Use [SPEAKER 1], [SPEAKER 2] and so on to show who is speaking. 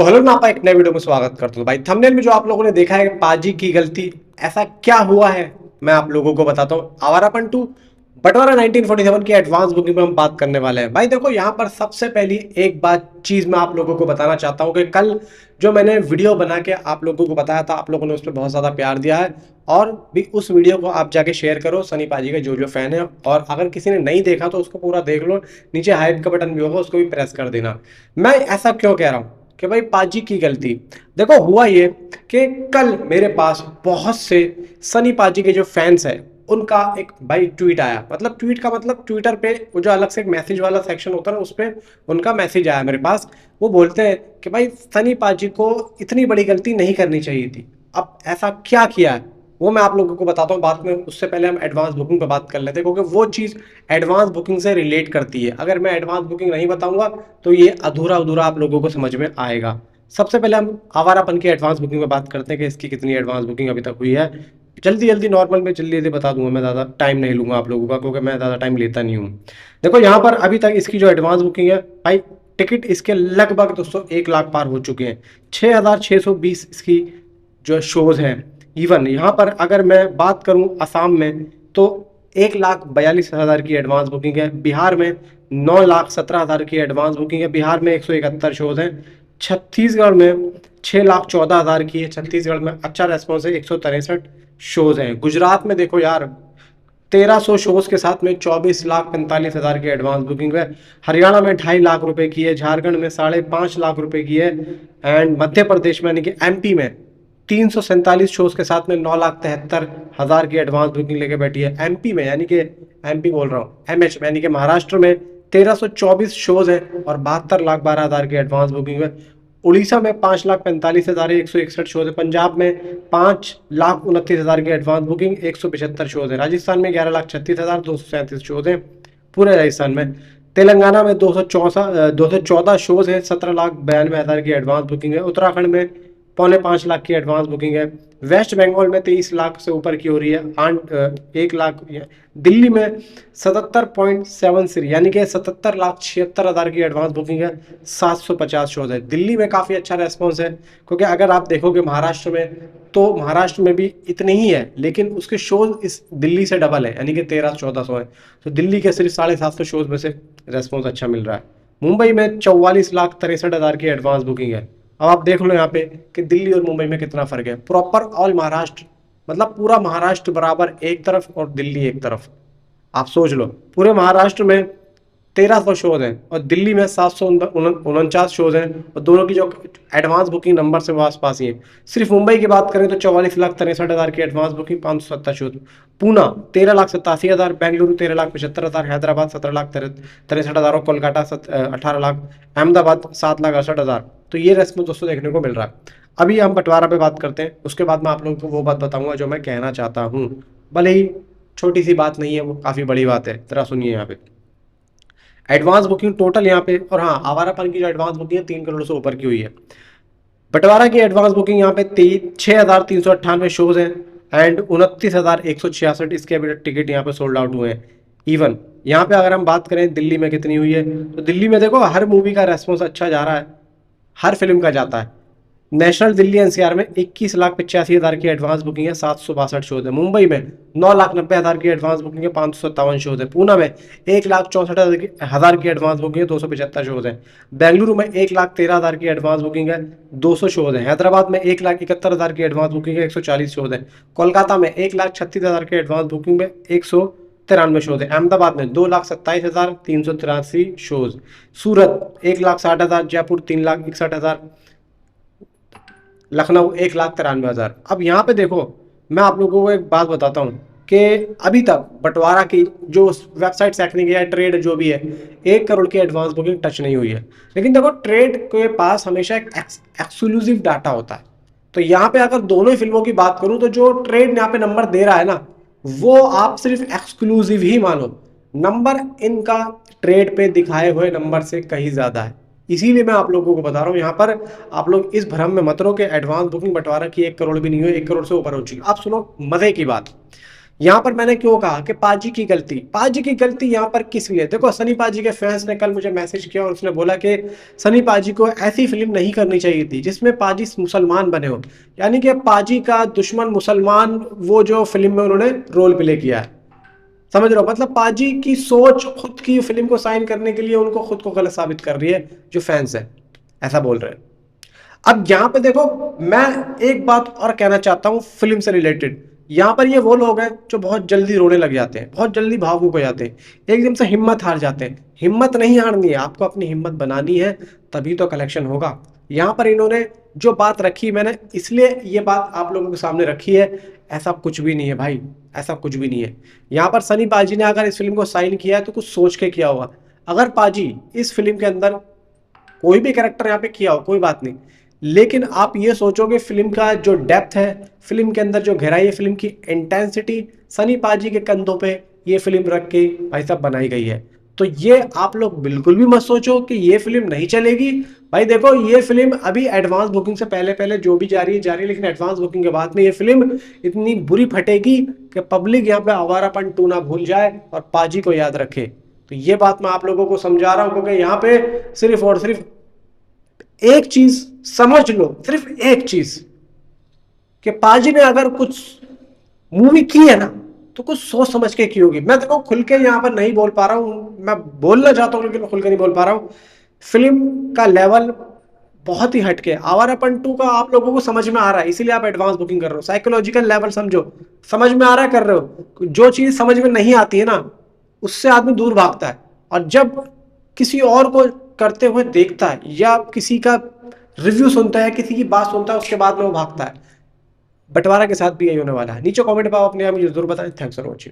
[SPEAKER 1] तो हेलो ना, आप एक नए वीडियो में स्वागत करता हूँ। भाई थंबनेल में जो आप लोगों ने देखा है पाजी की गलती, ऐसा क्या हुआ है मैं आप लोगों को बताता हूँ। आवारापन 2 बंटवारा 1947 की एडवांस बुकिंग में हम बात करने वाले हैं। भाई देखो, यहाँ पर सबसे पहली एक बात चीज मैं आप लोगों को बताना चाहता हूँ कि कल जो मैंने वीडियो बना के आप लोगों को बताया था, आप लोगों ने उस पर बहुत ज्यादा प्यार दिया है। और भी उस वीडियो को आप जाके शेयर करो सनी पाजी के जो फैन है, और अगर किसी ने नहीं देखा तो उसको पूरा देख लो। नीचे हाइप का बटन भी होगा, उसको भी प्रेस कर देना। मैं ऐसा क्यों कह रहा हूँ कि भाई पाजी की गलती। देखो हुआ ये कि कल मेरे पास बहुत से सनी पाजी के जो फैंस हैं उनका एक भाई ट्वीट आया। मतलब ट्वीट का मतलब ट्विटर पे वो जो अलग से एक मैसेज वाला सेक्शन होता है ना, उस पर उनका मैसेज आया मेरे पास। वो बोलते हैं कि भाई सनी पाजी को इतनी बड़ी गलती नहीं करनी चाहिए थी। अब ऐसा क्या किया है वो मैं आप लोगों को बताता हूँ बाद में। उससे पहले हम एडवांस बुकिंग पे बात कर लेते हैं, क्योंकि वो चीज़ एडवांस बुकिंग से रिलेट करती है। अगर मैं एडवांस बुकिंग नहीं बताऊंगा तो ये अधूरा अधूरा आप लोगों को समझ में आएगा। सबसे पहले हम आवारापन की एडवांस बुकिंग में बात करते हैं कि इसकी कितनी एडवांस बुकिंग अभी तक हुई है। जल्दी जल्दी नॉर्मल में जल्दी जल्दी बता दूंगा, मैं ज़्यादा टाइम नहीं लूंगा आप लोगों का, क्योंकि मैं ज़्यादा टाइम लेता नहीं हूँ। देखो यहाँ पर अभी तक इसकी जो एडवांस बुकिंग है भाई, टिकट इसके लगभग दोस्तों 1 लाख पार हो चुके हैं। 6,620 इसकी जो शोज हैं। इवन यहाँ पर अगर मैं बात करूँ असम में तो 1,42,000 की एडवांस बुकिंग है। बिहार में 9,17,000 की एडवांस बुकिंग है। बिहार में 171 शोज हैं। छत्तीसगढ़ में 6,14,000 की है। छत्तीसगढ़ में अच्छा रेस्पॉन्स है, 163 शोज हैं। गुजरात में देखो यार, 1,300 शोज के साथ में 24,45,000 की एडवांस बुकिंग है। हरियाणा में 2.5 लाख रुपए की है। झारखंड में 5.5 लाख रुपए की है। एंड मध्य प्रदेश में यानी कि एमपी में 347 शोज के साथ में 9,73,000 की एडवांस बुकिंग लेके बैठी है। एमपी में यानी कि एमपी बोल रहा हूँ, एमएच में यानी कि महाराष्ट्र में 1,324 शोज है और 72,12,000 की एडवांस बुकिंग है। उड़ीसा में 5,45,000 161 शोज है। पंजाब में 5,29,000 की एडवांस बुकिंग 175 शोज है। राजस्थान में 11,36,237 शोज है पूरे राजस्थान में। तेलंगाना में 214 शोज है। 17,92,000 की एडवांस बुकिंग है। उत्तराखंड में 4.25 लाख की एडवांस बुकिंग है। वेस्ट बंगाल में 23 लाख से ऊपर की हो रही है। 1 लाख। दिल्ली में 77.73 यानी कि 77,76,000 की एडवांस बुकिंग है। 750 शोज है। दिल्ली में काफ़ी अच्छा रेस्पॉन्स है, क्योंकि अगर आप देखोगे महाराष्ट्र में तो महाराष्ट्र में भी इतने ही है, लेकिन उसके शोज इस दिल्ली से डबल है, यानी कि 1300-1400 है। तो दिल्ली के सिर्फ 750 शोज में से रेस्पॉन्स अच्छा मिल रहा है। मुंबई में 44,63,000 की एडवांस बुकिंग है। अब आप देख लो यहाँ पे कि दिल्ली और मुंबई में कितना फर्क है। प्रॉपर ऑल महाराष्ट्र, मतलब पूरा महाराष्ट्र बराबर एक तरफ और दिल्ली एक तरफ। आप सोच लो, पूरे महाराष्ट्र में 1,300 शोज हैं और दिल्ली में 749 शोज हैं, और दोनों की जो एडवांस बुकिंग नंबर से वो आसपास ही है। सिर्फ मुंबई की बात करें तो 44,63,000 की advance booking, 570 shows. Poona 13,87,000, Bengaluru 13,75,000, Hyderabad 17,63,000 और कोलकाता 18 लाख, अहमदाबाद 7,68,000। तो ये रेस्पॉन्स दोस्तों देखने को मिल रहा है। अभी हम बंटवारा पे बात करते हैं, उसके बाद मैं आप लोगों को वो बात बताऊंगा जो मैं कहना चाहता हूँ। भले ही छोटी सी बात नहीं है, वो काफ़ी बड़ी बात है। जरा सुनिए यहाँ पे एडवांस बुकिंग टोटल यहाँ पे। और हाँ, आवारापन की जो एडवांस बुकिंग है 3 करोड़ से ऊपर की हुई है। बंटवारा की एडवांस बुकिंग यहाँ पे 6,398 शोज हैं एंड 29,166 इसके अभी टिकट यहाँ पे सोल्ड आउट हुए हैं। इवन यहाँ पे अगर हम बात करें दिल्ली में कितनी हुई है, तो दिल्ली में देखो हर मूवी का रेस्पॉन्स अच्छा जा रहा है, हर फिल्म का जाता है। नेशनल दिल्ली एनसीआर में 21,85,000 की एडवांस बुकिंग है। 762 शोज है। मुंबई में 9,90,000 की एडवांस बुकिंग है। 557 शोज है। पूना में 1,64,000 की एडवांस बुकिंग है। 275 शोज है। बेंगलुरु में 1,13,000 की एडवांस बुकिंग है। 200 शोज है। हैदराबाद में 1,71,000 की एडवांस बुकिंग है। 140 शोज है। कोलकाता में 1,36,000 की एडवांस बुकिंग में 193 शोज है। अहमदाबाद में 2,27,383 शोज। सूरत 1,60,000। जयपुर 3,61,000। लखनऊ 1,93,000। अब यहाँ पे देखो, मैं आप लोगों को एक बात बताता हूँ कि अभी तक बंटवारा की जो वेबसाइट हैकिंग है, ट्रेड जो भी है, 1 करोड़ की एडवांस बुकिंग टच नहीं हुई है। लेकिन देखो, ट्रेड के पास हमेशा एक एक्सक्लूसिव डाटा होता है। तो यहाँ पे अगर दोनों ही फिल्मों की बात करूँ तो जो ट्रेड यहाँ पे नंबर दे रहा है ना, वो आप सिर्फ एक्सक्लूसिव ही मानो। नंबर इनका ट्रेड पे दिखाए हुए नंबर से कहीं ज्यादा है। इसीलिए मैं आप लोगों को बता रहा हूँ यहाँ पर, आप लोग इस भ्रम में मत रहो कि एडवांस बुकिंग बंटवारा की 1 करोड़ भी नहीं हुई, 1 करोड़ से ऊपर हो चुकी। आप सुनो मजे की बात। यहाँ पर मैंने क्यों कहा कि पाजी की गलती यहाँ पर किस लिए? देखो सनी पाजी के फैंस ने कल मुझे मैसेज किया और उसने बोला कि सनी पाजी को ऐसी फिल्म नहीं करनी चाहिए थी जिसमें पाजी मुसलमान बने हो, यानी कि पाजी का दुश्मन मुसलमान वो जो फिल्म में उन्होंने रोल प्ले किया है। समझ रहे हो? मतलब पाजी की सोच खुद की फिल्म को साइन करने के लिए उनको खुद को गलत साबित कर रही है, जो फैंस है ऐसा बोल रहे हैं। अब यहाँ पे देखो मैं एक बात और कहना चाहता हूँ फिल्म से रिलेटेड। यहाँ पर ये वो लोग हैं जो बहुत जल्दी रोने लग जाते हैं, बहुत जल्दी भावुक हो जाते हैं, एकदम से हिम्मत हार जाते हैं। हिम्मत नहीं हारनी है, आपको अपनी हिम्मत बनानी है, तभी तो कलेक्शन होगा। यहाँ पर इन्होंने जो बात रखी, मैंने इसलिए ये बात आप लोगों के सामने रखी है, ऐसा कुछ भी नहीं है भाई, ऐसा कुछ भी नहीं है। यहाँ पर सनी पाजी ने अगर इस फिल्म को साइन किया है तो कुछ सोच के किया होगा। अगर पाजी इस फिल्म के अंदर कोई भी कैरेक्टर यहाँ पे किया हो कोई बात नहीं, लेकिन आप ये सोचोगे फिल्म का जो डेप्थ है, फिल्म के अंदर जो गहराई है, फिल्म की इंटेंसिटी सनी पाजी के कंधों पे ये फिल्म रख के भाई साहब बनाई गई है। तो ये आप लोग बिल्कुल भी मत सोचो कि ये फिल्म नहीं चलेगी। भाई देखो ये फिल्म अभी एडवांस बुकिंग से पहले पहले जो भी जा रही है, लेकिन एडवांस बुकिंग के बाद में ये फिल्म इतनी बुरी फटेगी कि पब्लिक यहाँ पे आवारापन 2 ना भूल जाए और पाजी को याद रखे। तो ये बात मैं आप लोगों को समझा रहा हूँ, क्योंकि यहाँ पे सिर्फ और सिर्फ एक चीज समझ लो, सिर्फ एक चीज, कि पाजी ने अगर कुछ मूवी की है ना तो कुछ सोच समझ के की होगी। मैं देखो खुल के यहाँ पर नहीं बोल पा रहा हूँ, मैं बोलना चाहता हूँ लेकिन मैं खुल के नहीं बोल पा रहा हूँ। फिल्म का लेवल बहुत ही हटके, आवारापन 2 का आप लोगों को समझ में आ रहा है, इसीलिए आप एडवांस बुकिंग कर रहे हो। साइकोलॉजिकल लेवल समझो, समझ में आ रहा है कर रहे हो। जो चीज समझ में नहीं आती है ना उससे आदमी दूर भागता है, और जब किसी और को करते हुए देखता है या किसी का रिव्यू सुनता है, किसी की बात सुनता है, उसके बाद में वो भागता है। बंटवारा के साथ भी यही होने वाला है। नीचे कमेंट में आप अपने आप मुझे जरूर बताएं। Thanks for watching.